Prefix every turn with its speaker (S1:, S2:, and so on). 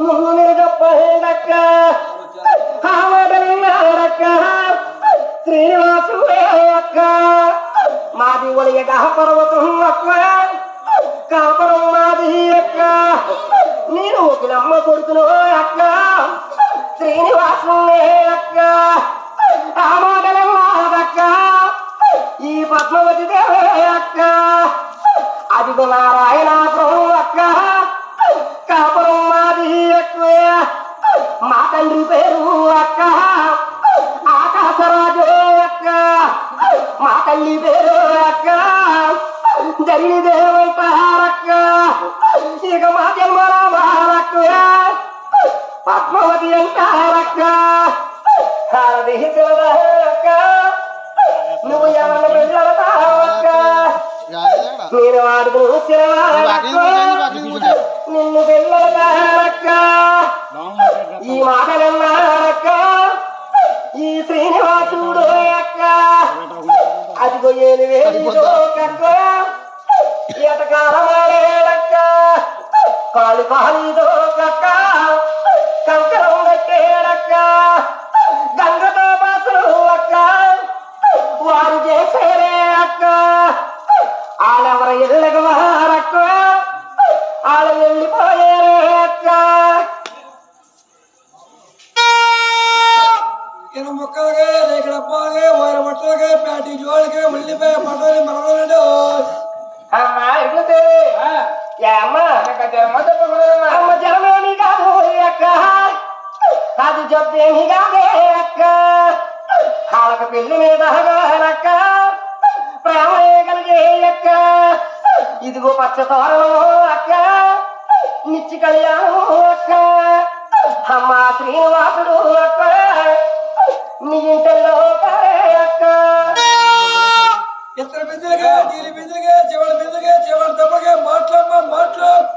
S1: ముందు మీరు చెప్పండక్క ఆమడక్క శ్రీనివాసుడే అక్క మాది ఒలియ పర్వతం అక్క కాపురం మాది అక్క నేను ఒకనమ్మ కొడుకును అక్క శ్రీనివాసుడే అక్క ఆమడక్క ఈ పద్మవతి దేవే అక్క అదిగో నారాయణాపురం అక్క కాపురం మాది ఎక్కువ మా తండ్రి పేరు అక్క ఆకాశరాజు అక్క మా తల్లి పేరు అక్క జరిగి దేవంటారక్క ఇక మా జన్మరామారక్క పద్మావతి అంటారక్క అక్క నువ్వు ఎవరిని వెళ్ళవక్క నేను వాడుకు నిన్ను వెళ్ళవక్క ఈ మాటలన్నారక్క ఈ శ్రీనివాసుడు అక్క అదిగో ఏలు వేడిదోకక్క ఎటకాలమాడేడక్క కాలు కాలిదోకక్క కంకరం కట్టేడక్క గంగతో బాసులు అక్క వారు చేసేరే అక్క వాళ్ళెవరు ఎల్లగవారక్క వాళ్ళు వెళ్ళిపోయారే అక్క
S2: మొక్కలకే రేగడ అప్పాలకే వైర బట్టలకే ప్యాటి జోళ్ళకే ఉల్లిపాయ పట్టని మరవడు
S1: అమ్మా ఇట్లా అమ్మ జరమేమి కాదు అక్క అది జబ్బేమి కాదే అక్క కాళ్ళకు పెళ్లి మీద అక్క ప్రేమ కలిగే అక్క ఇదిగో పచ్చ తోరణం అక్క నిత్య కళ్యాణం అక్క అమ్మ శ్రీనివాసుడు అక్క నీ ఇంటల్లో అక్క
S2: ఇతర బిందులుగా నీలి బిందులుగా చివరి దెబ్బగా మాట్లాడమ్మా మాట్లాడు